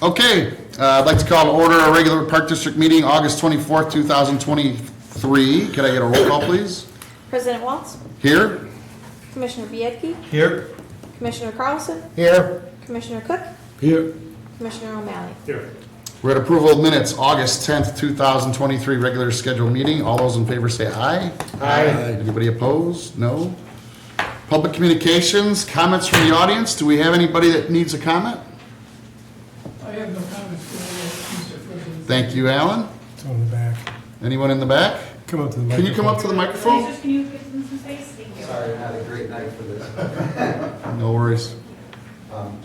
Okay, I'd like to call to order our regular Park District meeting, August 24th, 2023. Could I get a roll call, please? President Waltz, Here? Commissioner Biedke, Here. Commissioner Carlson, Here. Commissioner Cook, Here. Commissioner O'Malley. Here. We're at approval of minutes, August 10th, 2023, regular scheduled meeting. All those in favor say aye. Aye. Anybody opposed? No. Public communications, comments from the audience. Do we have anybody that needs a comment? I have no comments for Mr. President. Thank you, Alan. It's on the back. Anyone in the back? Come up to the Can microphone. you come up to the microphone? Can you get some space? Thank you. Sorry, not a great night for this. No worries.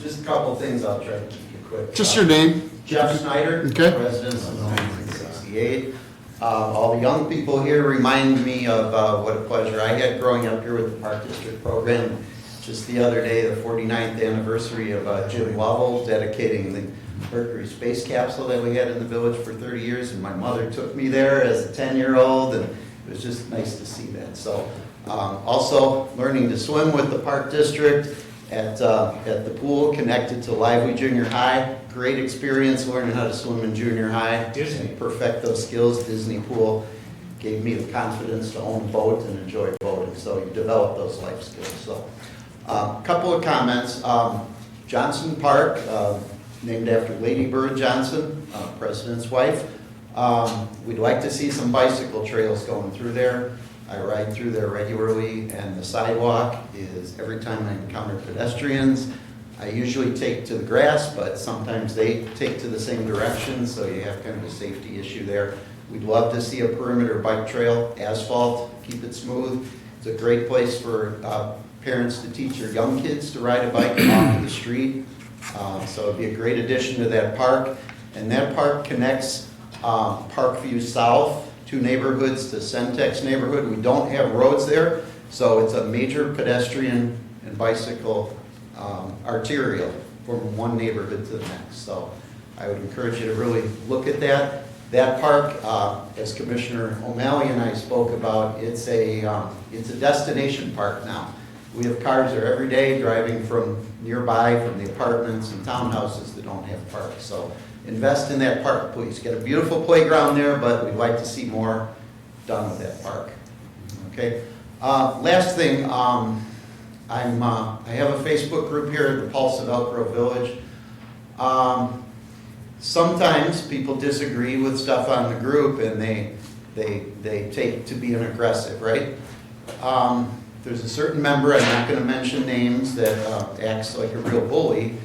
Just a couple of things, I'll try to keep it quick. Just your name. Jeff Snyder, Okay. resident of 1968. All the young people here remind me of what a pleasure I had growing up here with the Park District program. Just the other day, the 49th anniversary of Jim Lovell dedicating the Mercury space capsule that we had in the village for 30 years, and my mother took me there as a 10-year-old, and it was just nice to see that. So, also learning to swim with the Park District at the pool connected to Lively Junior High. Great experience learning how to swim in junior high. Disney. And perfect those skills. Disney pool gave me the confidence to own a boat and enjoy boating. So you develop those life skills. So a couple of comments. Johnson Park, named after Lady Bird Johnson, President's wife. We'd like to see some bicycle trails going through there. I ride through there regularly, and the sidewalk is, every time I encounter pedestrians, I usually take to the grass, but sometimes they take to the same direction, so you have kind of a safety issue there. We'd love to see a perimeter bike trail, asphalt, keep it smooth. It's a great place for parents to teach their young kids to ride a bike off the street. So it'd be a great addition to that park. And that park connects Parkview South, two neighborhoods, to Centex neighborhood. We don't have roads there, so it's a major pedestrian and bicycle arterial from one neighborhood to the next. So I would encourage you to really look at that. That park, as Commissioner O'Malley and I spoke about, it's a destination park now. We have cars there every day driving from nearby, from the apartments and townhouses that don't have parks. So invest in that park, please. Get a beautiful playground there, but we'd like to see more done with that park. Okay. Last thing, I have a Facebook group here, the Pulse of Elk Grove Village. Sometimes people disagree with stuff on the group, and they take to being aggressive, right? There's a certain member, I'm not going to mention names, that acts like a real bully.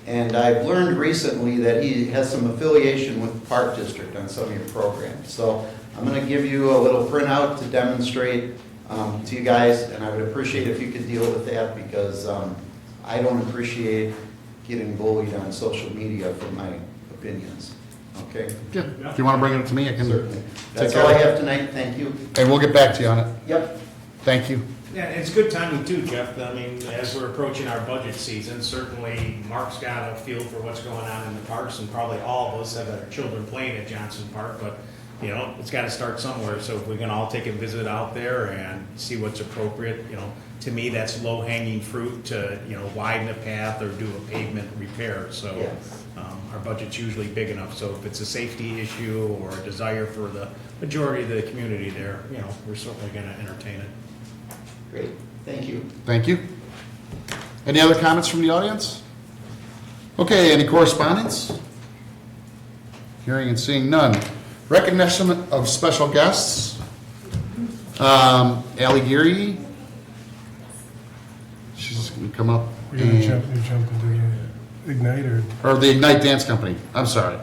And I've learned recently that he has some affiliation with the Park District on some of your programs. So I'm going to give you a little printout to demonstrate to you guys, and I would appreciate if you could deal with that, because I don't appreciate getting bullied on social media for my opinions. Okay? Yeah. If you want to bring it to me, I can. Certainly. That's Take all I care. have tonight. Thank you. And we'll get back to you on it. Yep. Thank you. Yeah, it's good timing too, Jeff. I mean, as we're approaching our budget season, certainly Mark's got a feel for what's going on in the parks, and probably all of us have our children playing at Johnson Park, but, you know, it's gotta start somewhere, so if we can all take a visit out there and see what's appropriate, you know, to me, that's low-hanging fruit to, you know, widen a path or do a pavement repair, so. Yes. Our budget's usually big enough, so if it's a safety issue or a desire for the majority of the community there, you know, we're certainly gonna entertain it. Great. Thank you. Thank you. Any other comments from the audience? Okay, any correspondence? Hearing and seeing none. Recognition of special guests. Allie Geary. She's going to come up. We're going to and- jump into the Ignite or Or the Ignite Dance Company. I'm sorry.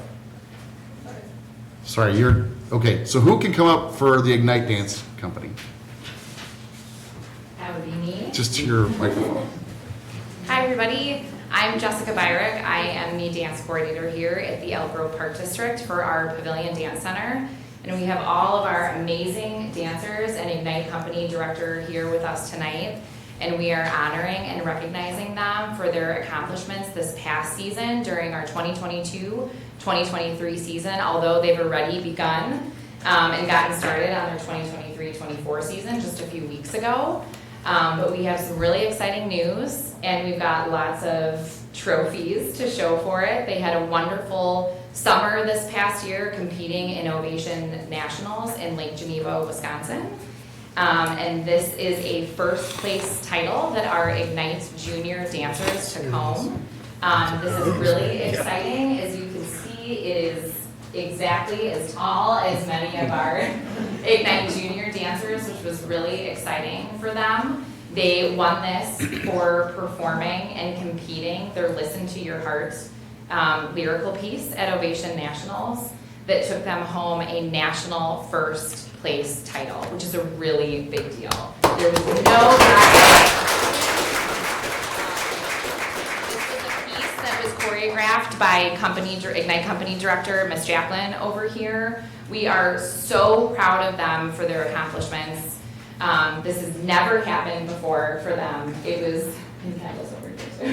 Sorry, you're, okay, so who can come up for the Ignite Dance Company? That would be me. Just to your microphone. Hi, everybody. I'm Jessica Byrick. I am the dance coordinator here at the Elk Grove Park District for our Pavilion Dance Center. And we have all of our amazing dancers and Ignite Company director here with us tonight. And we are honoring and recognizing them for their accomplishments this past season during our 2022-2023 season, although they've already begun and gotten started on their 2023-24 season just a few weeks ago. But we have some really exciting news, and we've got lots of trophies to show for it. They had a wonderful summer this past year competing in Ovation Nationals in Lake Geneva, Wisconsin. And this is a first place title that our Ignite Junior dancers took home. This is really exciting. As you can see, it is exactly as tall as many of our Ignite Junior dancers, which was really exciting for them. They won this for performing and competing their Listen to Your Heart lyrical piece at Ovation Nationals that took them home a national first place title, which is a really big deal. There was no choreographed by Ignite Company Director, Ms. Jacqueline over here. We are so proud of them for their accomplishments. This has never happened before for them. It was, over here too.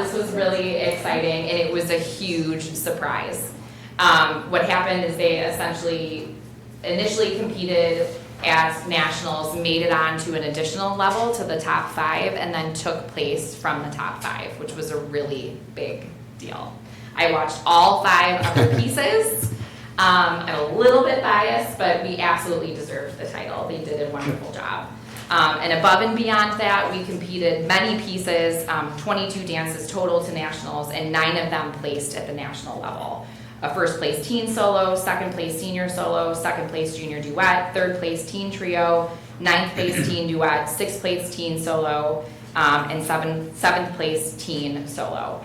This was really exciting, and it was a huge surprise. What happened is they initially competed at nationals, made it on to an additional level to the top 5, and then took place from the top 5, which was a really big deal. I watched all 5 other pieces. I'm a little bit biased, but we absolutely deserved the title. They did a wonderful job. And above and beyond that, we competed many pieces, 22 dances total to nationals, and 9 of them placed at the national level. A first place teen solo, second place senior solo, second place junior duet, third place teen trio, 9th place teen duet, 6th place teen solo, and 7th place teen solo.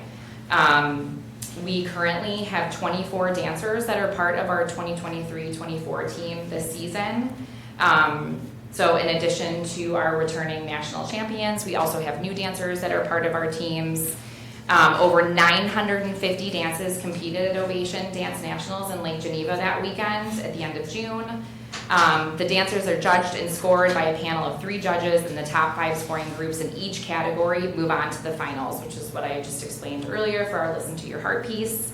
We currently have 24 dancers that are part of our 2023-24 team this season. So in addition to our returning national champions, we also have new dancers that are part of our teams. Over 950 dances competed at Ovation Dance Nationals in Lake Geneva that weekend at the end of June. The dancers are judged and scored by a panel of 3 judges, and the top 5 scoring groups in each category move on to the finals, which is what I just explained earlier for our Listen to Your Heart piece.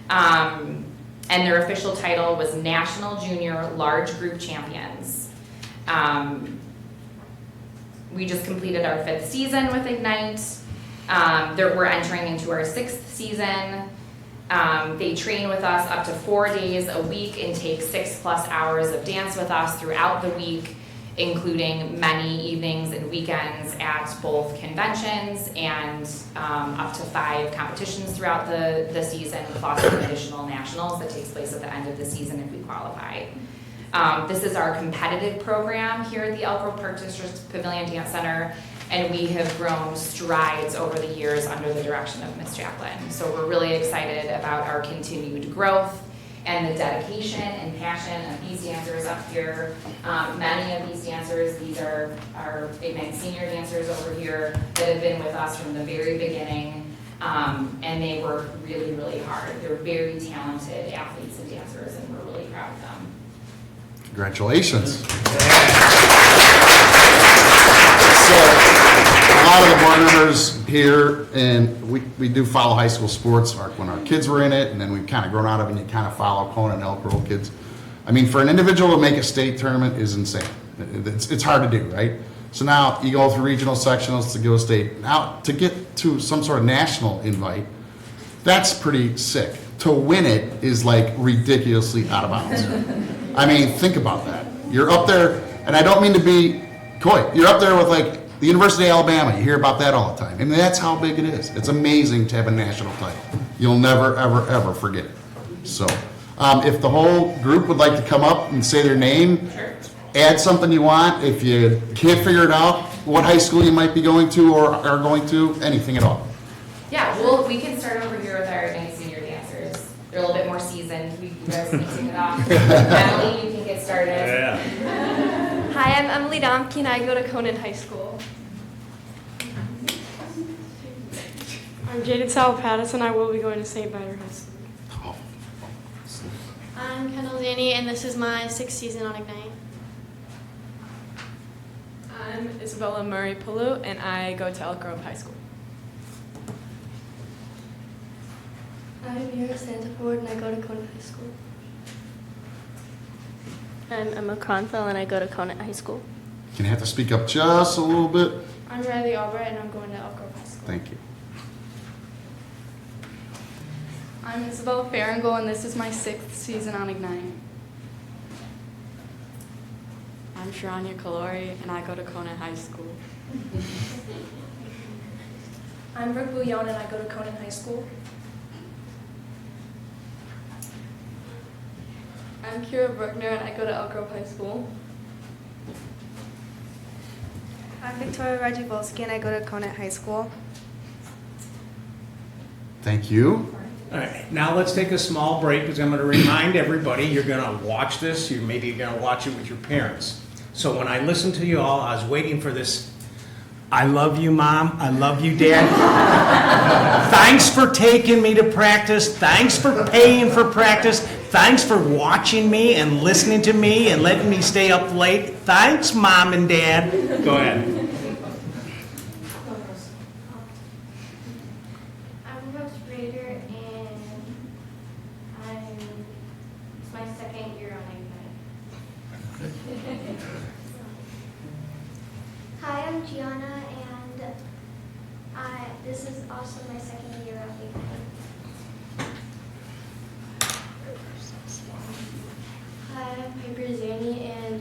And their official title was National Junior Large Group Champions. We just completed our 5th season with Ignite. We're entering into our 6th season. They train with us up to 4 days a week and take 6+ hours of dance with us throughout the week, including many evenings and weekends at both conventions and up to 5 competitions throughout the season, plus an additional nationals that takes place at the end of the season if we qualify. This is our competitive program here at the Elk Grove Park District Pavilion Dance Center, and we have grown strides over the years under the direction of Ms. Jacqueline. So we're really excited about our continued growth and the dedication and passion of these dancers up here. Many of these dancers, these are our Ignite senior dancers over here that have been with us from the very beginning, and they work really, really hard. They're very talented athletes and dancers, and we're really proud of them. Congratulations. So, a lot of the board members here, and we do follow high school sports when our kids were in it, and then we've kind of grown out of it, and you kind of follow Kona and Elk Grove kids. I mean, for an individual to make a state tournament is insane. It's hard to do, right? So now you go through regional sectionals to go state. Now to get to some sort of national invite, that's pretty sick. To win it is like ridiculously out of bounds. I mean, think about that. You're up there, and I don't mean to be coy. You're up there with like the University of Alabama. You hear about that all the time. I mean, that's how big it is. It's amazing to have a national title. You'll never, ever, ever forget it. So, if the whole group would like to come up and say their name, Sure. add something you want. If you can't figure it out, what high school you might be going to or are going to, anything at all. Yeah, well, we can start over here with our Ignite senior dancers. They're a little bit more seasoned. You guys can take it off. Emily, you can get started. Yeah. Hi, I'm Emily Domke, and I go to Conan High School. I'm Jaden Sal Patterson. I will be going to St. Viator High School. I'm Kendall Zanny, and this is my 6th season on Ignite. I'm Isabella Murray Palu, and I go to Elk Grove High School. I'm Mira Santaford, and I go to Conan High School. I'm Emma Cronfell, and I go to Conan High School. You're gonna have to speak up just a little bit. I'm Riley Albright, and I'm going to Elk Grove High School. Thank you. I'm Isabella Farringle, and this is my 6th season on Ignite. I'm Sharanya Kalori, and I go to Conant High School. I'm Brooke Bouillon and I go to Conant High School. I'm Kira Bruckner, and I go to Elk Grove High School. I'm Victoria Radzivolski and I go to Conant High School. Thank you. All right, now let's take a small break because I'm going to remind everybody, you're going to watch this, you're maybe going to watch it with your parents. So when I listened to you all, I was waiting for this, I love you, Mom, I love you, Dad. Thanks for taking me to practice, thanks for paying for practice, thanks for watching me and listening to me and letting me stay up late. Thanks, Mom and Dad. Go ahead. I'm Brooks Rader and it's my second year on Ignite. Hi, I'm Gianna and this is also my second year on Ignite. Hi, I'm Piper Zany and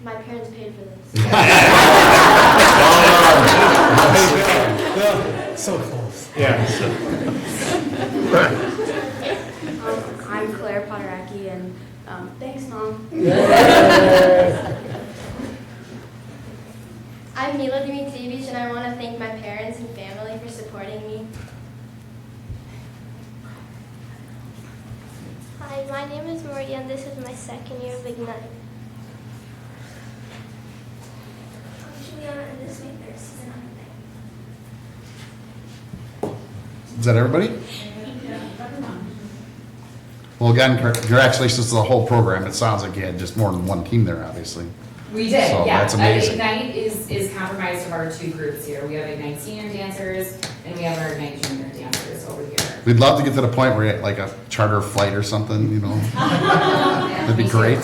my parents paid for this. So close. Yeah. I'm Claire Poderacki and thanks, Mom. I'm Mila Dimitrievich and I want to thank my parents and family for supporting me. Hi, my name is Maria and this is my second year of Ignite. I'm Juliana and this is my third season on Ignite. Is that everybody? Well, again, congratulations to the whole program. It sounds like you had just more than one team there, obviously. We did, So yeah. that's amazing. Ignite is comprised of our two groups here. We have Ignite senior dancers and we have our Ignite junior dancers over here. We'd love to get to the point where you had like a charter flight or something, you know? That'd be great.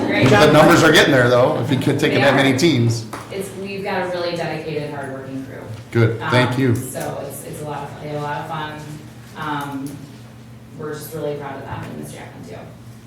Great. The numbers are getting there, though, if you could take in that many teams. We've got a really dedicated, hardworking crew. Good, thank you. So it's a lot of fun. They have a lot of fun. We're just really proud of them and Ms. Jacqueline too.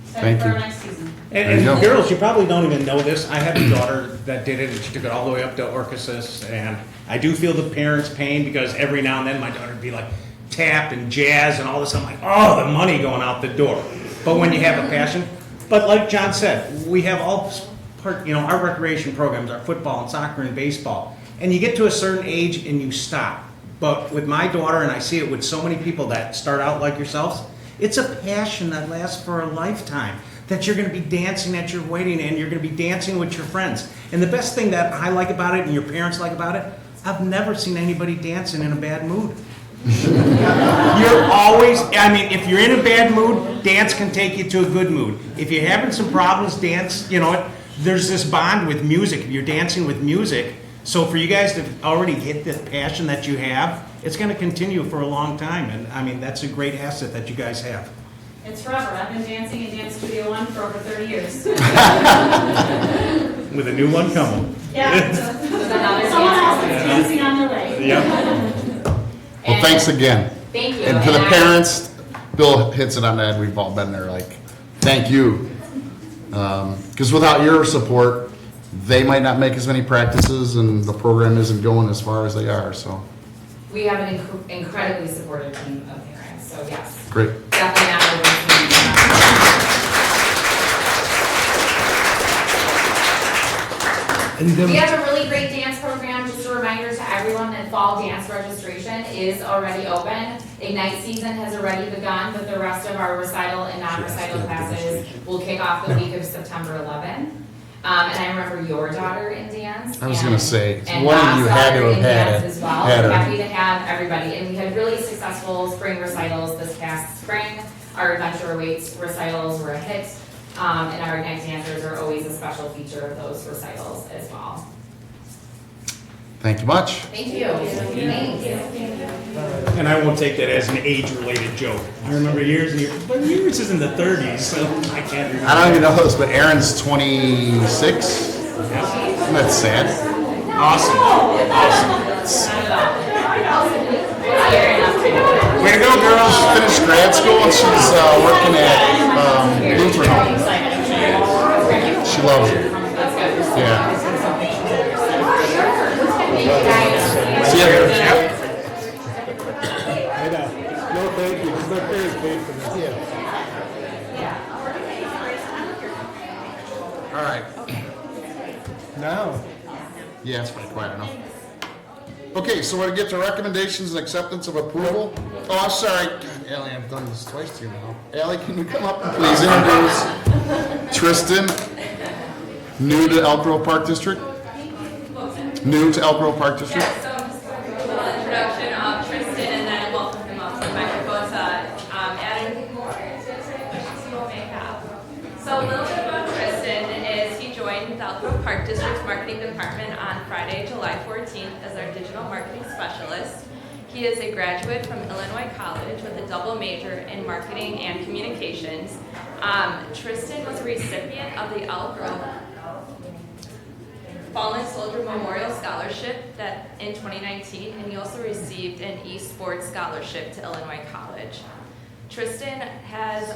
Thank you. Next season. There And you go. girls, you probably don't even know this. I have a daughter that did it, and she took it all the way up to Orchesis. And I do feel the parents' pain because every now and then my daughter would be like tap and jazz and all this. I'm like, oh, the money going out the door. But when you have a passion, but like John said, we have all part, our recreation programs, our football and soccer and baseball. And you get to a certain age and you stop. But with my daughter, and I see it with so many people that start out like yourselves, it's a passion that lasts for a lifetime, that you're going to be dancing at your wedding and you're going to be dancing with your friends. And the best thing that I like about it and your parents like about it, I've never seen anybody dancing in a bad mood. You're always, if you're in a bad mood, dance can take you to a good mood. If you're having some problems, dance, there's this bond with music. You're dancing with music. So for you guys to already hit the passion that you have, it's going to continue for a long time. And that's a great asset that you guys have. It's forever. I've been dancing in Dance Studio One for over 30 years. With a new one coming. Yeah. Someone else is dancing on the way. Yep. Well, thanks again. Thank you. And to the parents, Bill hits it on that, we've all been there, like, thank you. Because without your support, they might not make as many practices and the program isn't going as far as they are, so. We have an incredibly supportive team of parents, so yes. Great. Definitely not overseeing. We have a really great dance program. Just a reminder to everyone that fall dance registration is already open. Ignite season has already begun, but the rest of our recital and non-recital classes will kick off the week of September 11th. And I remember your daughter in dance. I was going to say, and one of you Bob's had to daughter have in had dance it. as well. Had We're her. happy to have everybody. And we had really successful spring recitals this past spring. Our Adventure Awaits recitals were a hit. And our Ignite dancers are always a special feature of those recitals as well. Thank you much. Thank you. Thank you. And I won't take that as an age-related joke. I remember years and years, but yours is in the 30s, so I can't remember. I don't even know this, but Aaron's 26. That's sad. Awesome. Not at all. We're enough to do it. Way to go, girls. She finished grad school and she's working at Lutheran Home. She loves it. Yeah. See ya. No, thank you, because my parents paid for this. All right. Now, Yeah, it's pretty quiet enough. Okay, so we're gonna get to recommendations and acceptance of approval. Oh, I'm sorry. God, Allie, I've done this twice to you now. Allie, can you come up and please introduce Tristan, new to Elk Grove Park District? New to Elk Grove Park District? Yeah, so I'm just going to do a little introduction of Tristan and then welcome him up to the microphone to add anything more to questions you may have. So a little bit about Tristan is he joined the Elk Grove Park District's marketing department on Friday, July 14th as our digital marketing specialist. He is a graduate from Illinois College with a double major in marketing and communications. Tristan was a recipient of the Elk Grove Fallen Soldier Memorial Scholarship that in 2019, and he also received an eSports scholarship to Illinois College. Tristan has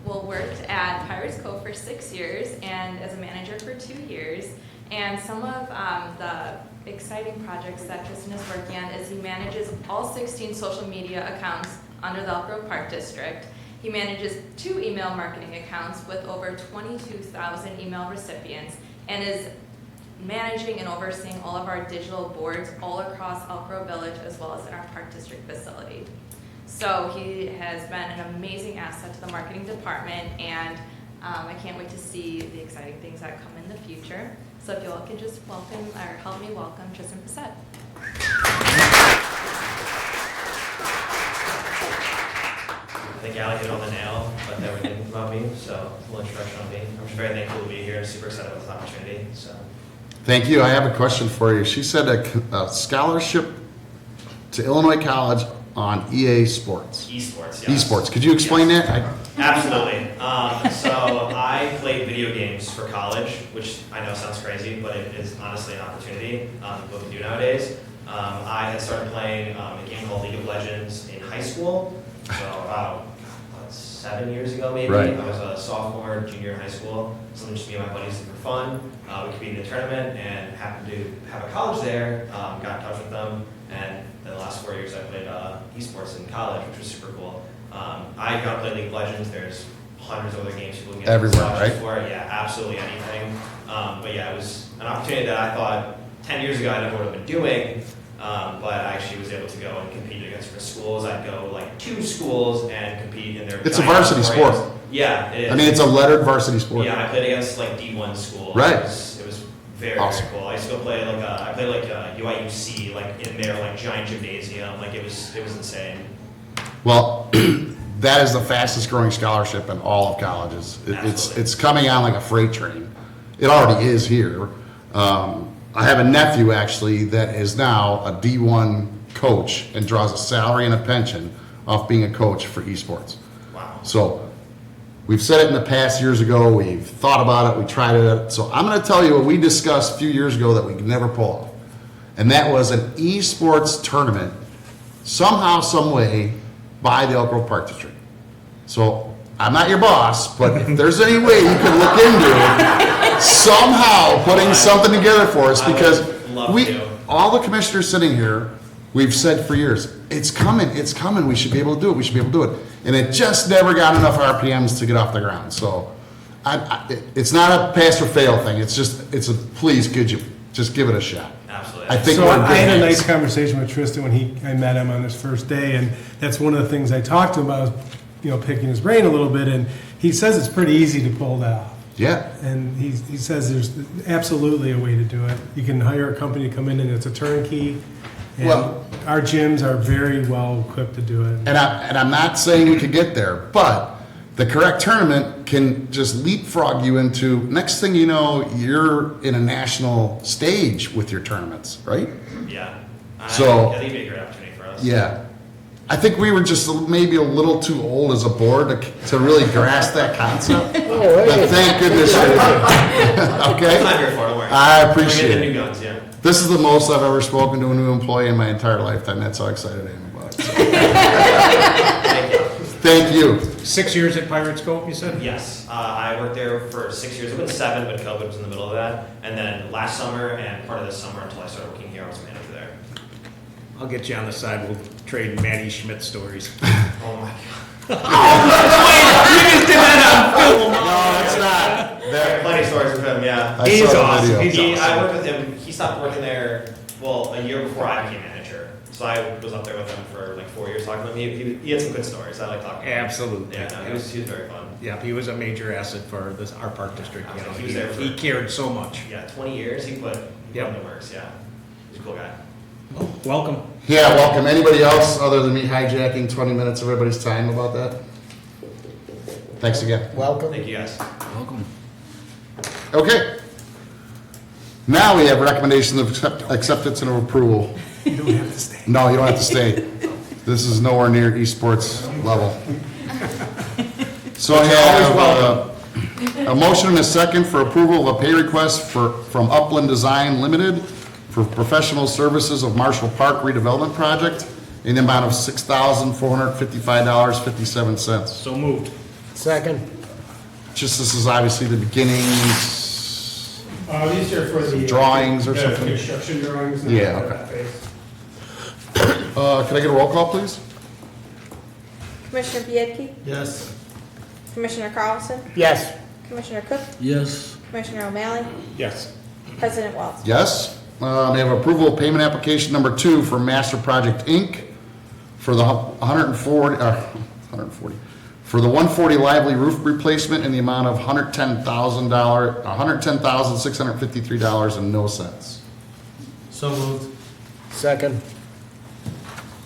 worked at Pirates Cove for 6 years and as a manager for 2 years. And some of the exciting projects that Tristan is working on is he manages all 16 social media accounts under the Elk Grove Park District. He manages 2 email marketing accounts with over 22,000 email recipients and is managing and overseeing all of our digital boards all across Elk Grove Village as well as in our Park District facility. So he has been an amazing asset to the marketing department, and I can't wait to see the exciting things that come in the future. So if you all can just welcome or help me welcome Tristan Passett. I think Allie hit on the nail with everything about me, so a little introduction on me. I'm just very thankful to be here, super excited about this opportunity. So. Thank you. I have a question for you. She said a scholarship to Illinois College on EA Sports. Esports, yes. Esports. Could you explain that? Absolutely. So I played video games for college, which I know sounds crazy, but it is honestly an opportunity, what we do nowadays. I had started playing a game called League of Legends in high school, so about 7 years ago maybe. Right. I was a sophomore, junior in high school. Something just me and my buddies did for fun. We competed in a tournament and happened to have a college there. Got in touch with them, and in the last 4 years I played esports in college, which was super cool. I got to play League of Legends. There's hundreds of other games people can get Everywhere, scholarships right? for. Yeah, absolutely anything. But yeah, it was an opportunity that I thought 10 years ago I never would have been doing. But I actually was able to go and compete against different schools. I'd go like 2 schools and compete in their. It's a varsity sport. Yeah, it is. I mean, it's a lettered varsity sport. Yeah, I played against like D1 schools. Right. It was very, Awesome. very cool. I used to go play I played UIUC, like in their like giant gymnasium. Like it was insane. Well, that is the fastest growing scholarship in all of colleges. It's coming on like a freight train. It already is here. I have a nephew actually that is now a D1 coach and draws a salary and a pension off being a coach for esports. Wow. So we've said it in the past years ago. We've thought about it. We tried it. So I'm going to tell you what we discussed a few years ago that we could never pull off. And that was an esports tournament somehow, some way by the Elk Grove Park District. So I'm not your boss, but if there's any way you could look into somehow putting something together for us, because all the commissioners sitting here, we've said for years, it's coming, we should be able to do it, and it just never got enough RPMs to get off the ground. So it's not a pass or fail thing. It's a please, could you just give it a shot? Absolutely. I think so we're in good I had a hands. nice conversation with Tristan when I met him on his first day, and that's one of the things I talked to him about, picking his brain a little bit, and he says it's pretty easy to pull that off. Yeah. And he says there's absolutely a way to do it. You can hire a company to come in and it's a turnkey. And Well- our gyms are very well equipped to do it. And I'm not saying we could get there, but the correct tournament can just leapfrog you into, next thing you know, you're in a national stage with your tournaments, right? Yeah. So- I think it'd be a great opportunity for us. Yeah. I think we were just maybe a little too old as a board to really grasp that concept. But thank goodness you did. Okay? I'm here for it, don't worry. I Bring appreciate in the it. new guns, yeah. This is the most I've ever spoken to a new employee in my entire lifetime. That's how excited I am about it. So. Thank you. Thank you. 6 years at Pirates Cove, you said? Yes, I worked there for 6 years. It was 7, but COVID was in the middle of that. And then last summer and part of this summer until I started working here, I was a manager there. I'll get you on the side, we'll trade Matty Schmidt stories. Oh my God. No, it's not. There are plenty of stories with him, yeah. I He's saw the awesome. video. He's I awesome. worked with him, he stopped working there, well, a year before I became manager. So I was up there with him for like 4 years talking to him. He had some good stories. I like talking to him. Absolutely. Yeah, no, he was very fun. Yeah, he was a major asset for this, our park district. You know, He was there for- he cared so much. Yeah, 20 years, he put Yep. in the works, yeah. He's a cool guy. Welcome. Yeah, welcome. Anybody else other than me hijacking 20 minutes of everybody's time about that? Thanks again. Welcome. Thank you, guys. Okay. Now we have recommendations of acceptance and approval. You don't have to stay. No, you don't have to stay. This is nowhere near esports level. So I have a motion and a second for approval of a pay request from Upland Design Limited for professional services of Marshall Park redevelopment project in the amount of $6,455.57. So moved. Second. Just this is obviously the beginnings. These are for the. Drawings or the something? Construction drawings. and Yeah, that phase. Can I get a roll call, please? Commissioner Biedke, Yes. Commissioner Carlson, Yes. Commissioner Cook, Yes. Commissioner O'Malley, Yes. President Walz. Yes. We have approval of payment application number 2 for Master Project Inc. for the 140, for the 140 Lively roof replacement in the amount of $110,653 and no cents. So moved. Second.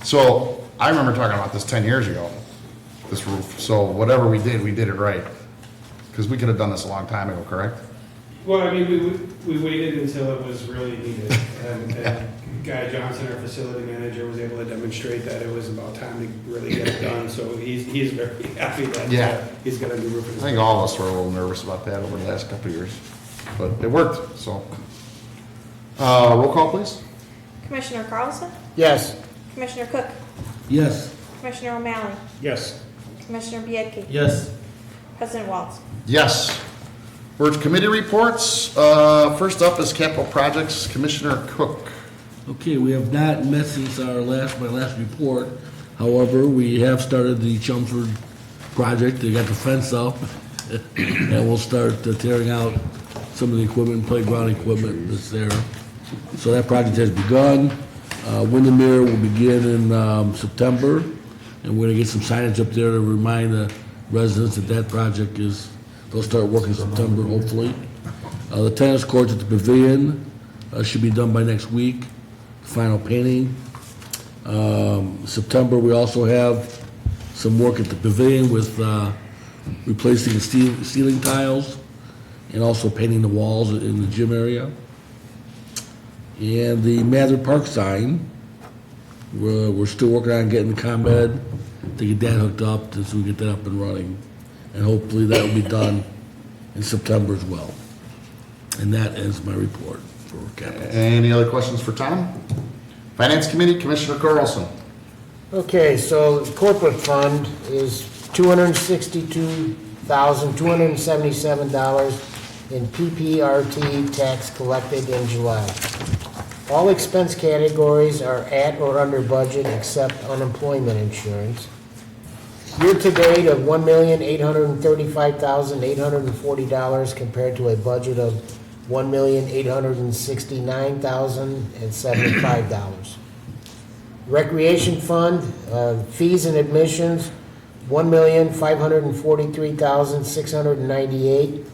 So I remember talking about this 10 years ago, this roof. So whatever we did it right. Because we could have done this a long time ago, correct? Well, I mean, we waited until it was really needed, and Guy Johnson, our facility manager, was able to demonstrate that it was about time to really get it done, so he's very happy that Yeah. he's got a new roof. in I his- think all of us were a little nervous about that over the last couple of years. But it worked, so. Roll call, please. Commissioner Carlson, Yes. Commissioner Cook, Yes. Commissioner O'Malley, Yes. Commissioner Biedke, Yes. President Walz. Yes. Board committee reports. First up is capital projects, Commissioner Cook. Okay, we have not met since my last report. However, we have started the Chelmsford project. They got the fence up, and we'll start tearing out some of the equipment, playground equipment that's there. So that project has begun. Windermere will begin in September, and we're gonna get some signage up there to remind the residents that project is, they'll start working in September, hopefully. The tennis courts at the pavilion should be done by next week, final painting. September, we also have some work at the pavilion with replacing the ceiling tiles and also painting the walls in the gym area. And the Mather Park sign, we're still working on getting the ComEd to get that hooked up, so we get that up and running. And hopefully that will be done in September as well. And that ends my report for capital. Any other questions for Tom? Finance committee, Commissioner Carlson. Okay, so the corporate fund is $262,277 in PPRT tax collected in July. All expense categories are at or under budget except unemployment insurance. Year-to-date of $1,835,840 compared to a budget of $1,869,075. Recreation fund, fees and admissions, $1,543,698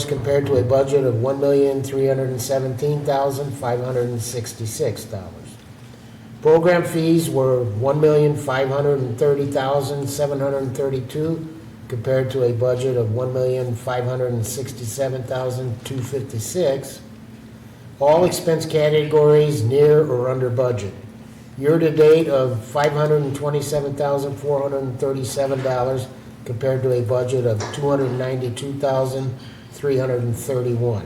compared to a budget of $1,317,566. Program fees were $1,530,732 compared to a budget of $1,567,256. All expense categories near or under budget. Year-to-date of $527,437 compared to a budget of $292,331.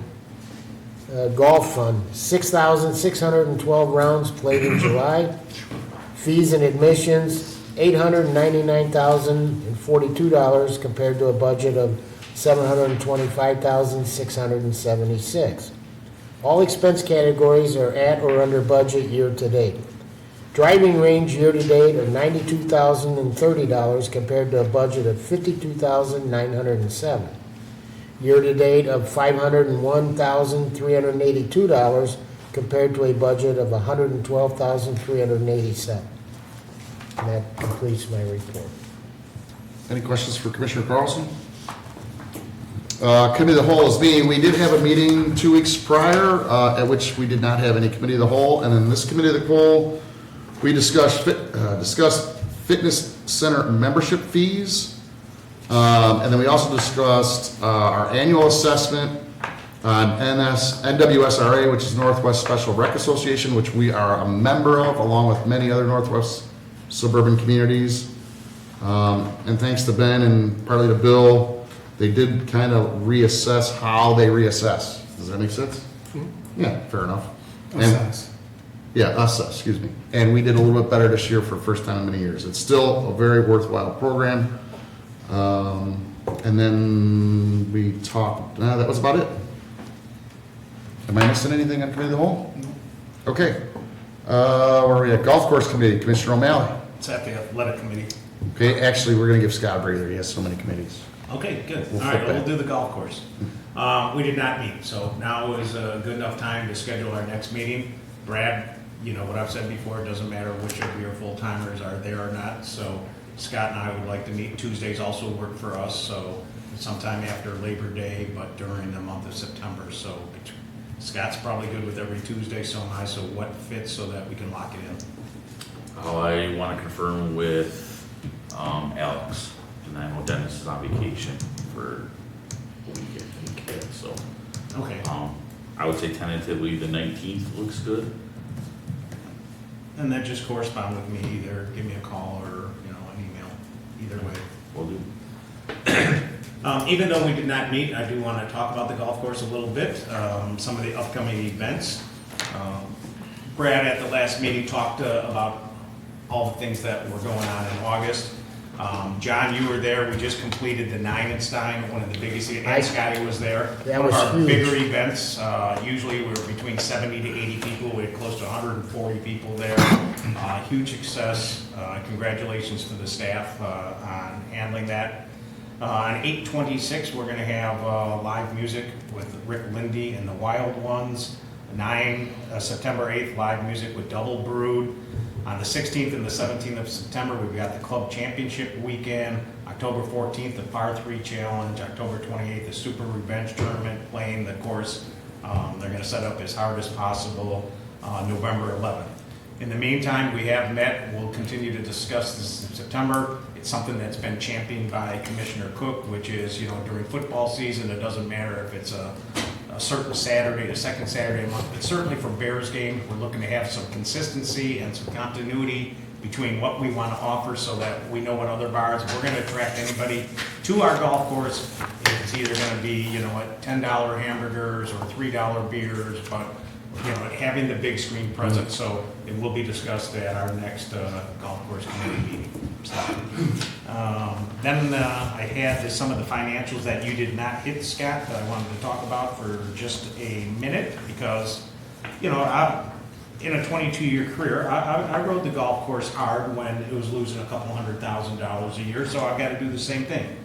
Golf fund, 6,612 rounds played in July. Fees and admissions, $899,042 compared to a budget of $725,676. All expense categories are at or under budget year-to-date. Driving range year-to-date are $92,030 compared to a budget of $52,907. Year-to-date of $501,382 compared to a budget of $112,387. And that completes my report. Any questions for Commissioner Carlson? Committee of the Whole is meeting. We did have a meeting 2 weeks prior, at which we did not have any Committee of the Whole. And in this Committee of the Whole, we discussed fitness center membership fees. And then we also discussed our annual assessment on NWSRA, which is Northwest Special Rec Association, which we are a member of, along with many other Northwest suburban communities. And thanks to Ben and partly to Bill, they did kind of reassess how they reassess. Does that make sense? Yeah, fair enough. Assess. Excuse me. And we did a little bit better this year for the first time in many years. It's still a very worthwhile program. And then we talked, that was about it. Am I missing anything on Committee of the Whole? No. Okay. Where are we at? Golf Course Committee, Commissioner O'Malley. It's at the Athletic Committee. Okay, actually, we're going to give Scott a breather. He has so many committees. Okay, good. We'll All right, flip we'll that. do the golf course. We did not meet, so now is a good enough time to schedule our next meeting. Brad, you know what I've said before, it doesn't matter which of your full-timers are there or not, so Scott and I would like to meet. Tuesdays also work for us, so sometime after Labor Day, but during the month of September. So Scott's probably good with every Tuesday, so am I, so what fits so that we can lock it in? I want to confirm with Alex, and I know Dennis is on vacation for a weekend, so. Okay. I would say tentatively the 19th looks good. And then just correspond with me, either give me a call or, an email, either way. Will do. Even though we did not meet, I do want to talk about the golf course a little bit, some of the upcoming events. Brad at the last meeting talked about all the things that were going on in August. John, you were there. We just completed the Nienstein, one of the biggest, and Scotty was there. That One of was our huge. bigger events. Usually we're between 70 to 80 people. We had close to 140 people there. Huge success. Congratulations to the staff on handling that. On 8/26, we're going to have live music with Rick Lindy and the Wild Ones. September 8th, live music with Double Brood. On the 16th and the 17th of September, we've got the Club Championship weekend. October 14th, the Par 3 Challenge. October 28th, the Super Revenge Tournament, playing the course. They're going to set up as hard as possible. November 11th. In the meantime, we have met. We'll continue to discuss this in September. It's something that's been championed by Commissioner Cook, which is, during football season, it doesn't matter if it's a certain Saturday, the second Saturday a month, but certainly for Bears game, we're looking to have some consistency and some continuity between what we want to offer so that we know what other bars, if we're going to attract anybody to our golf course, it's either going to be, $10 hamburgers or $3 beers, but having the big screen present, so it will be discussed at our next golf course committee meeting. Then I had some of the financials that you did not hit, Scott, that I wanted to talk about for just a minute, because, in a 22-year career, I rode the golf course hard when it was losing a couple $100,000 a year, so I've got to do the same thing.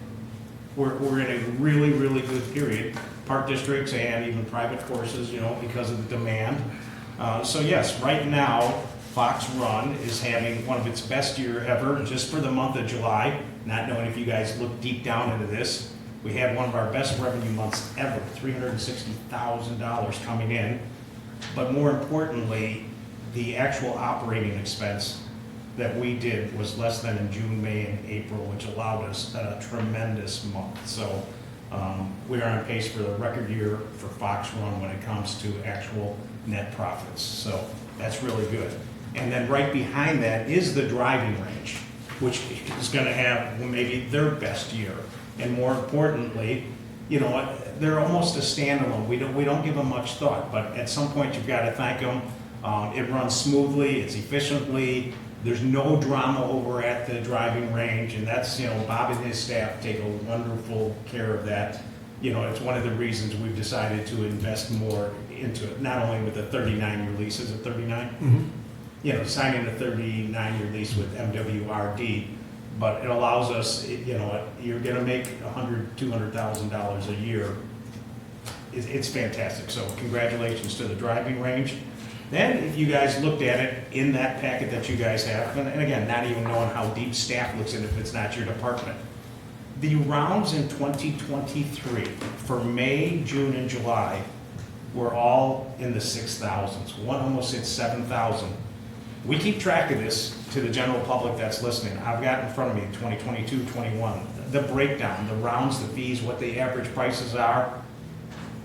We're in a really, really good period, park districts and even private courses, because of the demand. So yes, right now, Fox Run is having one of its best year ever, just for the month of July. Not knowing if you guys look deep down into this, we had one of our best revenue months ever, $360,000 coming in. But more importantly, the actual operating expense that we did was less than in June, May, and April, which allowed us a tremendous month. So we are on pace for the record year for Fox Run when it comes to actual net profits. So that's really good. And then right behind that is the driving range, which is going to have maybe their best year. And more importantly, they're almost a standalone. We don't give them much thought, but at some point you've got to thank them. It runs smoothly, it's efficiently. There's no drama over at the driving range, and that's, Bob and his staff take a wonderful care of that. It's one of the reasons we've decided to invest more into it, not only with the 39-year lease, is it 39? Signing a 39-year lease with MWRD, but it allows us, you're gonna make $100,000, $200,000 a year. It's fantastic, so congratulations to the driving range. Then, if you guys looked at it in that packet that you guys have, and again, not even knowing how deep staff looks at it if it's not your department, the rounds in 2023 for May, June, and July were all in the 6,000s. One almost hit 7,000. We keep track of this to the general public that's listening. I've got in front of me 2022, 21, the breakdown, the rounds, the fees, what the average prices are.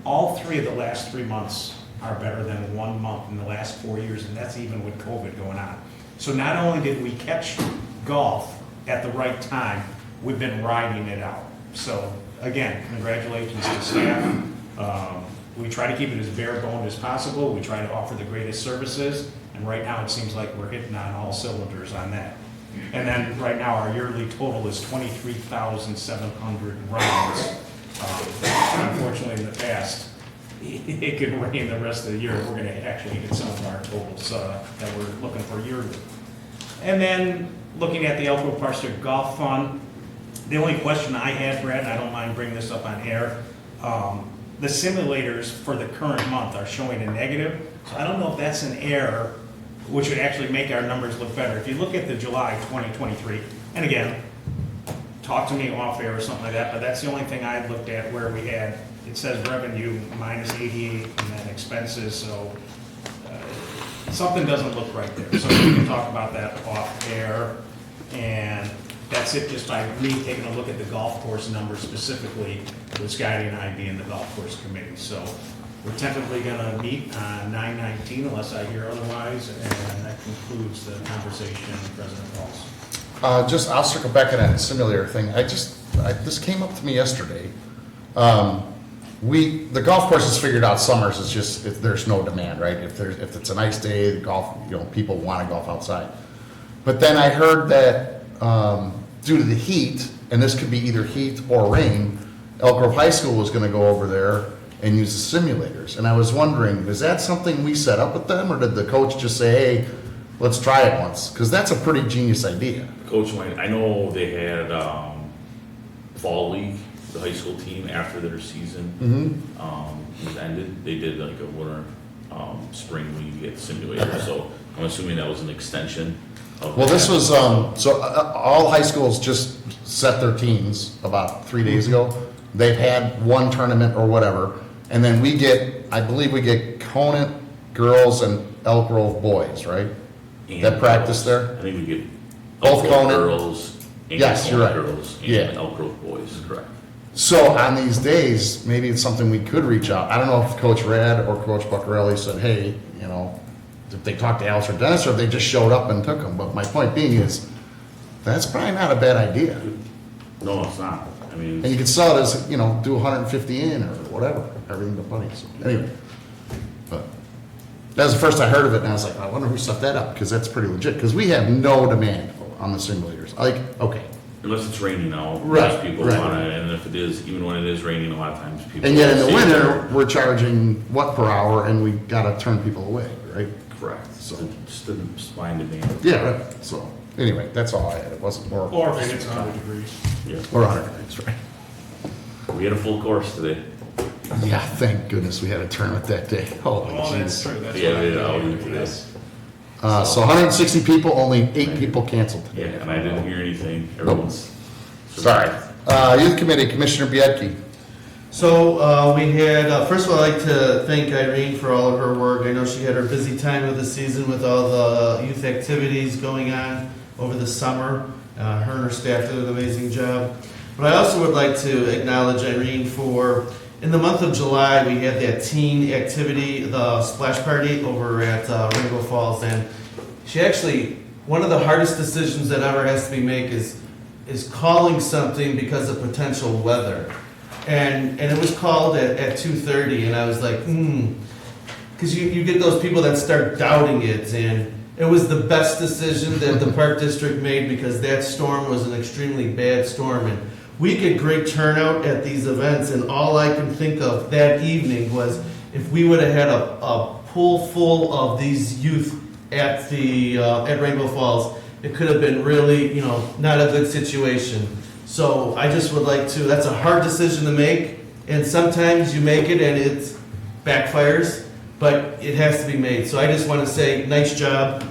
All 3 of the last 3 months are better than 1 month in the last 4 years, and that's even with COVID going on. So not only did we catch golf at the right time, we've been riding it out. So again, congratulations to staff. We try to keep it as bare boned as possible. We try to offer the greatest services, and right now it seems like we're hitting on all cylinders on that. And then right now our yearly total is 23,700 rounds. Unfortunately, in the past, it could rain the rest of the year. We're going to actually hit some of our totals that we're looking for yearly. And then looking at the Elk Grove Park District Golf Fund, the only question I had, Brad, and I don't mind bringing this up on air, the simulators for the current month are showing a negative. So I don't know if that's an error, which would actually make our numbers look better. If you look at the July 2023, and again, talk to me off air or something like that, but that's the only thing I had looked at where we had, it says revenue minus 88 and then expenses, so something doesn't look right there. So we can talk about that off air, and that's it just by me taking a look at the golf course numbers specifically, with Scotty and I being the golf course committee. So we're tentatively gonna meet on 9/19 unless I hear otherwise, and that concludes the conversation, President Pauls. I'll circle back on that simulator thing. This came up to me yesterday. The golf course has figured out summers is just, if there's no demand, right? If it's a nice day, the golf, people want to golf outside. But then I heard that due to the heat, and this could be either heat or rain, Elk Grove High School was going to go over there and use the simulators. And I was wondering, is that something we set up with them, or did the coach just say, hey, let's try it once? Because that's a pretty genius idea. Coach Wayne, I know they had fall league, the high school team, after their season was ended. They did like a winter spring league at the simulator. So I'm assuming that was an extension of Well, this was, all high schools just set their teams about 3 days ago. They've had one tournament or whatever, and then I believe we get Conant girls and Elk Grove boys, right? And That practice girls. there? I think we get Both Elk Grove Conant? girls and Yes, you're Conant right. girls and Yeah. Elk Grove boys, correct. So on these days, maybe it's something we could reach out. I don't know if Coach Rad or Coach Buccarelli said, hey, if they talked to Alice or Dennis, or if they just showed up and took them. But my point being is, that's probably not a bad idea. No, it's not. I mean, And you could sell it as, do 150 in or whatever, everything but money. So anyway, but that was the first I heard of it, and I was like, I wonder who set that up, because that's pretty legit. Because we have no demand on the simulators. Okay. unless it's raining out, Right, most people right. want to, and if it is, even when it is raining, a lot of times people. And yet in the stay winter, there. we're charging what per hour, and we gotta turn people away, right? Correct. So, Just the supply and demand. yeah, right. So, anyway, that's all I had. It wasn't more. Or if it's 100 degrees. Yeah. Or 100 degrees, right? We had a full course today. Yeah, thank goodness we had a tournament that day. Holy Oh, that's jeez. true. That's Yeah, what I we did. had outing today. So 160 people, only 8 people canceled Yeah, today. and I didn't hear anything. Everyone's. Sorry. Youth Committee, Commissioner Biedke. So we had, first of all, I'd like to thank Irene for all of her work. I know she had her busy time of the season with all the youth activities going on over the summer. Her and her staff did an amazing job. But I also would like to acknowledge Irene for, in the month of July, we had that teen activity, the splash party over at Rainbow Falls. And she actually, one of the hardest decisions that ever has to be made is calling something because of potential weather. And it was called at 2:30, and I was like, because you get those people that start doubting it, and It was the best decision that the Park District made because that storm was an extremely bad storm. And we get great turnout at these events, and all I can think of that evening was if we would have had a pool full of these youth at the at Rainbow Falls, it could have been really, not a good situation. So I just would like to, that's a hard decision to make, and sometimes you make it and it backfires, but it has to be made. So I just want to say, nice job.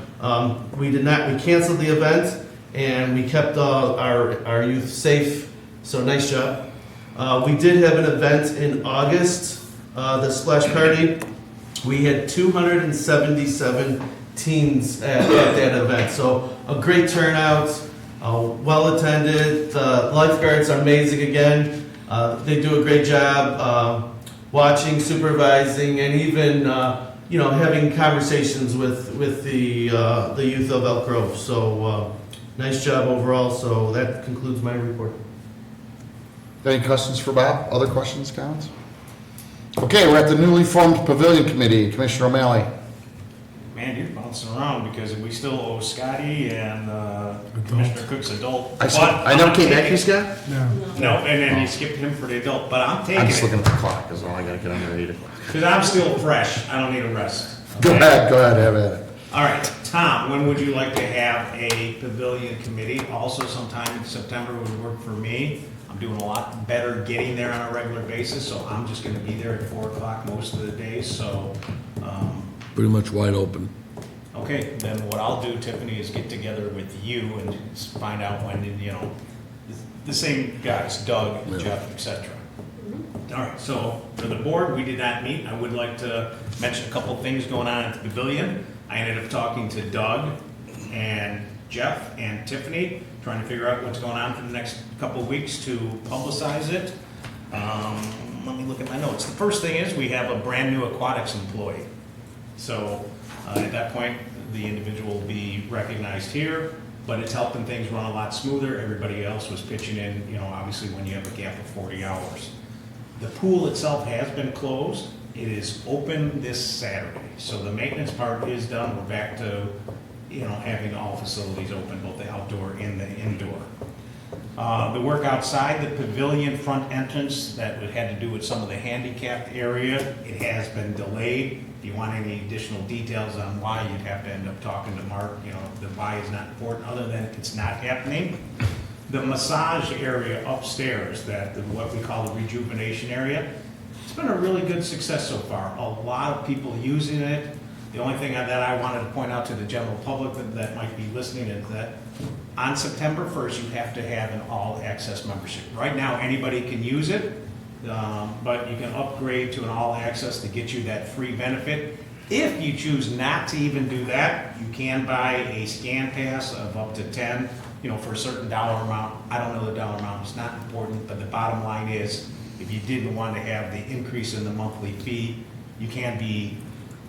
We canceled the event, and we kept our youth safe, so nice job. We did have an event in August, the splash party. We had 277 teens at that event, so a great turnout, well attended. The lifeguards are amazing again. They do a great job watching, supervising, and even having conversations with the youth of Elk Grove. So nice job overall. So that concludes my report. Any questions for Bob? Other questions, comments? Okay, we're at the newly formed Pavilion Committee. Commissioner O'Malley. Man, you're bouncing around because we still owe Scotty and Commissioner Cook's adult. I never came back, Scott? No, and then you skipped him for the adult, but I'm taking I'm just it looking at the clock, is all I gotta get under 8 o'clock. because I'm still fresh. I don't need a rest. Go okay? ahead, have at it. All right, Tom, when would you like to have a pavilion committee? Also sometime in September would work for me. I'm doing a lot better getting there on a regular basis, so I'm just gonna be there at 4 o'clock most of the days, so. Pretty much wide open. Okay, then what I'll do, Tiffany, is get together with you and find out when, the same guys, Doug, Yeah. Jeff, etc. All right, so for the board, we did not meet. I would like to mention a couple of things going on at the pavilion. I ended up talking to Doug and Jeff and Tiffany, trying to figure out what's going on for the next couple of weeks to publicize it. Let me look at my notes. The first thing is we have a brand new aquatics employee. So at that point, the individual will be recognized here, but it's helping things run a lot smoother. Everybody else was pitching in, obviously when you have a gap of 40 hours. The pool itself has been closed. It is open this Saturday. So the maintenance part is done. We're back to, having all facilities open, both the outdoor and the indoor. The work outside the pavilion front entrance that had to do with some of the handicapped area, it has been delayed. If you want any additional details on why, you'd have to end up talking to Mark. The why is not important, other than it's not happening. The massage area upstairs, what we call the rejuvenation area, it's been a really good success so far. A lot of people using it. The only thing that I wanted to point out to the general public that might be listening is that on September 1st, you have to have an all-access membership. Right now, anybody can use it, but you can upgrade to an all-access to get you that free benefit. If you choose not to even do that, you can buy a scan pass of up to 10, for a certain dollar amount. I don't know the dollar amount, it's not important, but the bottom line is, if you didn't want to have the increase in the monthly fee, you can be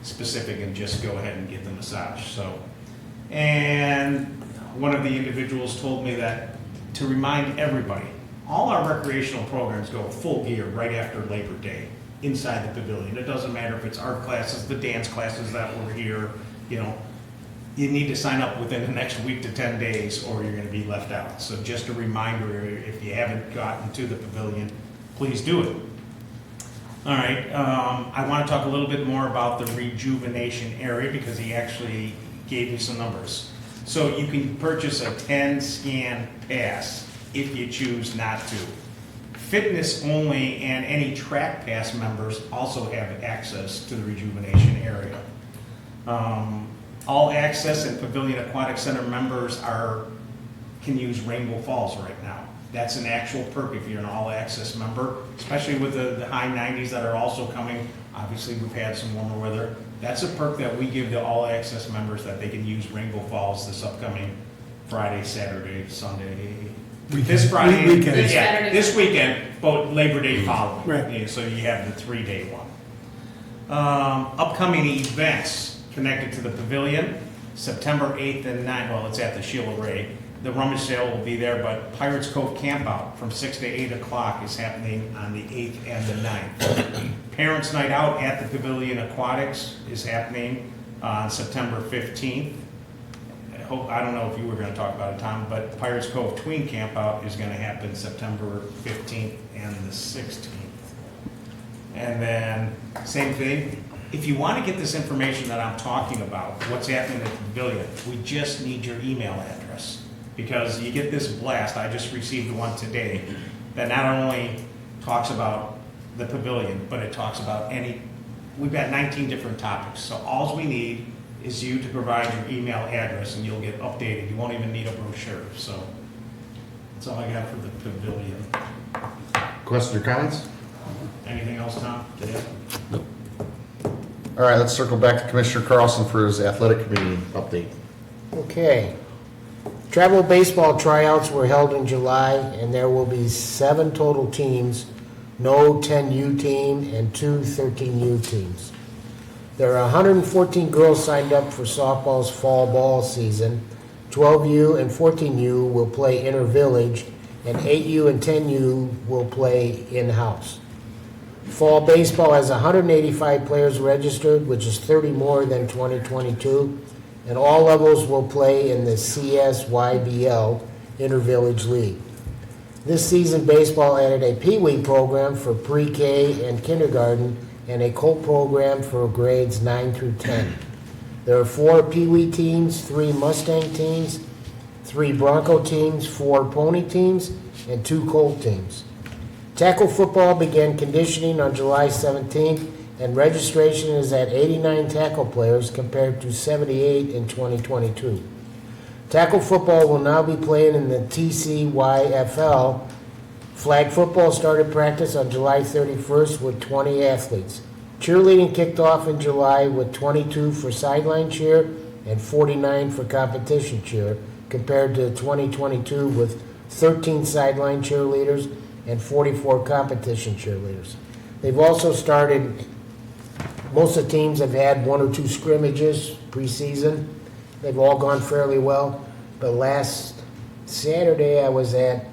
specific and just go ahead and get the massage. So, and one of the individuals told me that to remind everybody, all our recreational programs go full gear right after Labor Day inside the pavilion. It doesn't matter if it's art classes, the dance classes that were here, you need to sign up within the next week to 10 days or you're going to be left out. So just a reminder, if you haven't gotten to the pavilion, please do it. All right, I want to talk a little bit more about the rejuvenation area because he actually gave me some numbers. So you can purchase a 10 scan pass if you choose not to. Fitness only and any track pass members also have access to the rejuvenation area. All access and Pavilion Aquatic Center members can use Rainbow Falls right now. That's an actual perk if you're an all-access member, especially with the high 90s that are also coming. Obviously, we've had some warmer weather. That's a perk that we give to all-access members, that they can use Rainbow Falls this upcoming Friday, Saturday, Sunday. This Friday, Weekend. this weekend, but Labor Day following. Right. Yeah, so you have the 3-day one. Upcoming events connected to the pavilion, September 8th and 9th, well, it's at the Sheila Ray. The rummage sale will be there, but Pirates Cove Campout from 6 to 8 o'clock is happening on the 8th and the 9th. Parents Night Out at the Pavilion Aquatics is happening on September 15th. hope, I don't know if you were gonna talk about it, Tom, but Pirates Cove Tween Campout is gonna happen September 15th and the 16th. And then, same thing, if you wanna get this information that I'm talking about, what's happening at the pavilion, we just need your email address. Because you get this blast, I just received one today, that not only talks about the pavilion, but it talks about we've got 19 different topics. So all we need is you to provide your email address and you'll get updated. You won't even need a brochure, so that's all I got for the pavilion. Questions or comments? Anything else, Tom? All right, let's circle back to Commissioner Carlson for his athletic committee update. Okay. Travel baseball tryouts were held in July, and there will be 7 total teams, no 10U team and 2 13U teams. There are 114 girls signed up for softball's fall ball season. 12U and 14U will play inter-village, and 8U and 10U will play in-house. Fall baseball has 185 players registered, which is 30 more than 2022, and all levels will play in the CSYBL Inter-Village League. This season, baseball added a Pee Wee program for pre-K and kindergarten and a Colt program for grades 9 through 10. There are 4 Pee Wee teams, 3 Mustang teams, 3 Bronco teams, 4 Pony teams, and 2 Colt teams. Tackle football began conditioning on July 17th, and registration is at 89 tackle players compared to 78 in 2022. Tackle football will now be played in the TCYFL. Flag football started practice on July 31st with 20 athletes. Cheerleading kicked off in July with 22 for sideline cheer and 49 for competition cheer, compared to 2022 with 13 sideline cheerleaders and 44 competition cheerleaders. They've also started, most of the teams have had 1 or 2 scrimmages preseason. They've all gone fairly well, but last Saturday I was at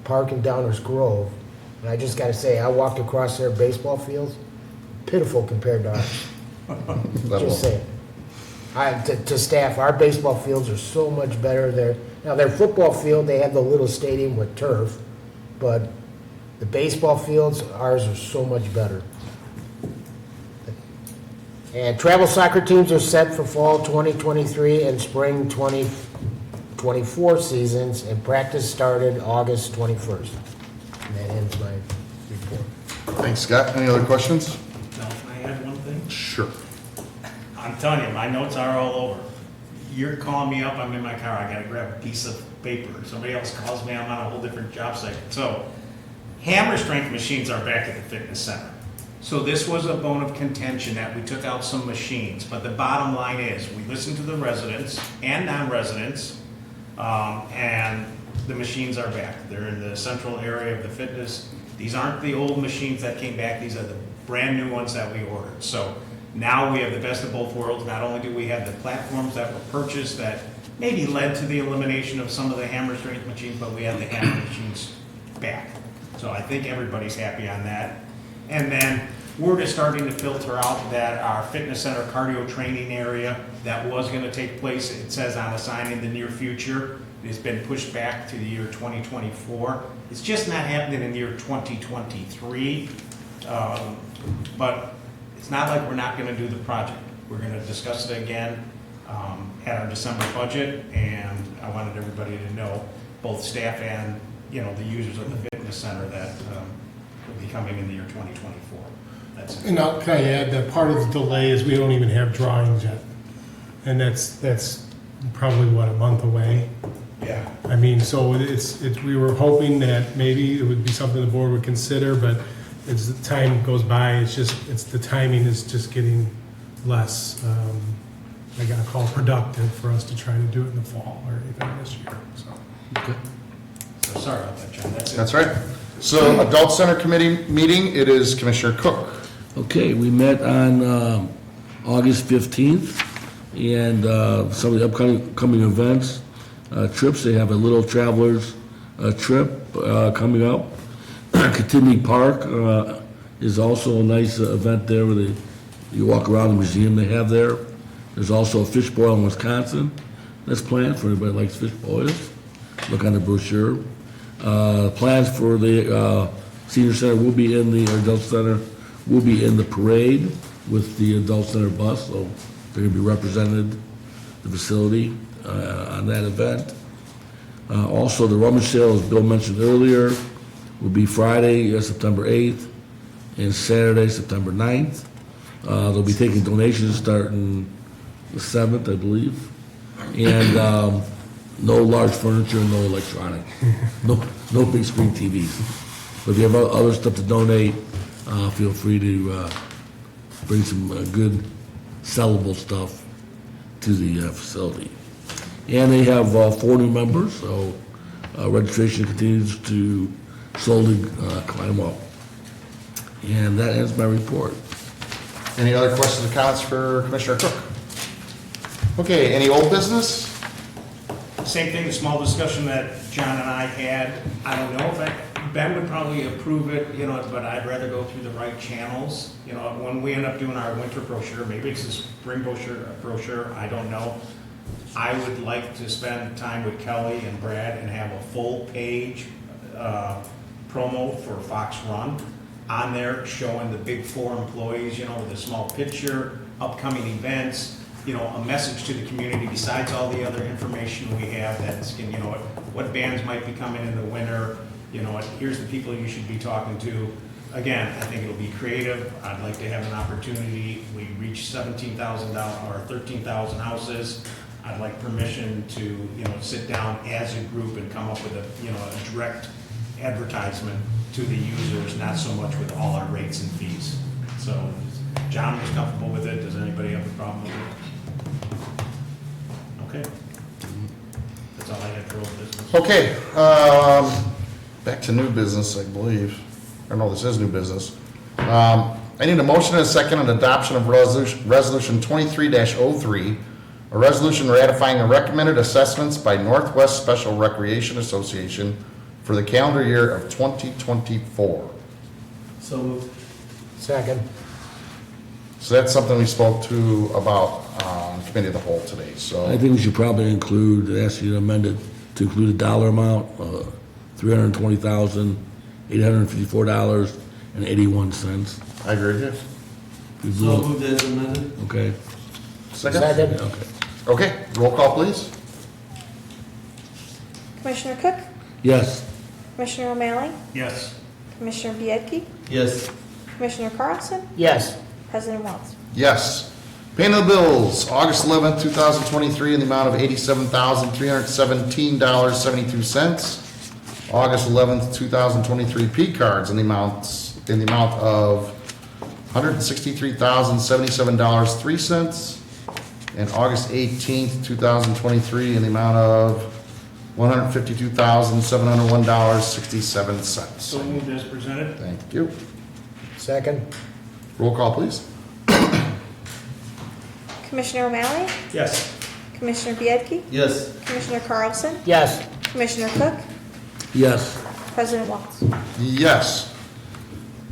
Park and Downers Grove, and I just got to say, I walked across their baseball fields, pitiful compared to ours. Just saying. To staff, our baseball fields are so much better there. Now, their football field, they have the little stadium with turf, but the baseball fields, ours are so much better. And travel soccer teams are set for fall 2023 and spring 2024 seasons, and practice started August 21st. And that ends my report. Thanks, Scott. Any other questions? No, can I add one thing? Sure. I'm telling you, my notes are all over. You're calling me up, I'm in my car, I gotta grab a piece of paper. Somebody else calls me, I'm on a whole different job site. So, hammer strength machines are back at the fitness center. So this was a bone of contention that we took out some machines, but the bottom line is, we listened to the residents and non-residents, and the machines are back. They're in the central area of the fitness. These aren't the old machines that came back, these are the brand new ones that we ordered. So now we have the best of both worlds. Not only do we have the platforms that were purchased that maybe led to the elimination of some of the hammer strength machines, but we have the hammer machines back. So I think everybody's happy on that. And then word is starting to filter out that our fitness center cardio training area that was going to take place, it says on a sign, in the near future, has been pushed back to the year 2024. It's just not happening in the year 2023. But it's not like we're not going to do the project. We're going to discuss it again at our December budget, and I wanted everybody to know, both staff and the users of the fitness center, that will be coming in the year 2024. That's it. And can I add that part of the delay is we don't even have drawings yet, and that's probably a month away. Yeah. I mean, so it's we were hoping that maybe it would be something the board would consider, but as the time goes by, the timing is just getting less. I gotta call productive for us to try to do it in the fall or even this year. So. Okay. So sorry about that, John. That's it. That's right. So, Adult Center Committee meeting, it is Commissioner Cook. Okay, we met on August 15th, and some of the upcoming events, trips, they have a Little Travelers trip coming up. Kittimi Park is also a nice event there where you walk around the museum they have there. There's also a fish boil in Wisconsin. that's planned for anybody that likes fish boils. Look on the brochure. Plans for the senior center will be in the, or adult center will be in the parade with the adult center bus, so they're gonna be represented, the facility, on that event. Also, the rummage sale, as Bill mentioned earlier, will be Friday, September 8th, and Saturday, September 9th. They'll be taking donations starting the 7th, I believe. And no large furniture, no electronic, no big screen TVs. But if you have other stuff to donate, feel free to bring some good sellable stuff to the facility. And they have 4 new members, so registration continues to slowly climb up. And that ends my report. Any other questions or comments for Commissioner Cook? Okay, any old business? Same thing, the small discussion that John and I had. I don't know if Ben would probably approve it, but I'd rather go through the right channels. When we end up doing our winter brochure, maybe it's a spring brochure, I don't know. I would like to spend time with Kelly and Brad and have a full page promo for Fox Run on there showing the big 4 employees, with a small picture, upcoming events, a message to the community besides all the other information we have that's, what bands might be coming in the winter, here's the people you should be talking to. Again, I think it'll be creative. I'd like to have an opportunity. We reached 17,000 or 13,000 houses. I'd like permission to, sit down as a group and come up with a direct advertisement to the users, not so much with all our rates and fees. So John was comfortable with it. Does anybody have a problem with it? Okay. That's all I had for old business. Okay, back to new business, I believe. Or no, this is new business. I need a motion and a second on adoption of resolution 23-03, a resolution ratifying the recommended assessments by Northwest Special Recreation Association for the calendar year of 2024. So moved. Second. So that's something we spoke to about committee of the whole today, so. I think we should probably include, ask you to amend it to include a dollar amount, $320,854.81. I agree with you. So moved as amended. Okay. Second? Second. Yeah, okay. Okay, roll call, please. Commissioner Cook? Yes. Commissioner O'Malley? Yes. Commissioner Biedke? Yes. Commissioner Carlson? Yes. President Waltz? Yes. Paying of the bills, August 11th, 2023, in the amount of $87,317.72. August 11th, 2023, P cards in the amount of $163,077.03. And August 18th, 2023, in the amount of $152,701.67. So moved as presented. Thank you. Second. Roll call, please. Commissioner O'Malley? Yes. Commissioner Biedke? Yes. Commissioner Carlson? Yes. Commissioner Cook? Yes. President Waltz? Yes.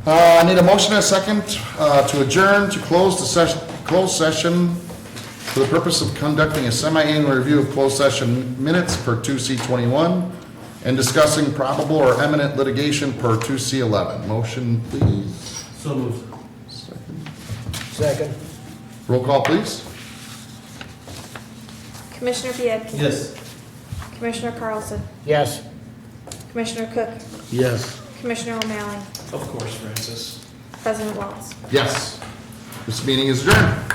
I need a motion and a second to adjourn to closed session for the purpose of conducting a semi-annual review of closed session minutes per 2C21 and discussing probable or imminent litigation per 2C11. Motion, please. So moved. Second. Roll call, please. Commissioner Biedke? Yes. Commissioner Carlson? Yes. Commissioner Cook? Yes. Commissioner O'Malley? Of course, Francis. President Waltz? Yes. This meeting is adjourned.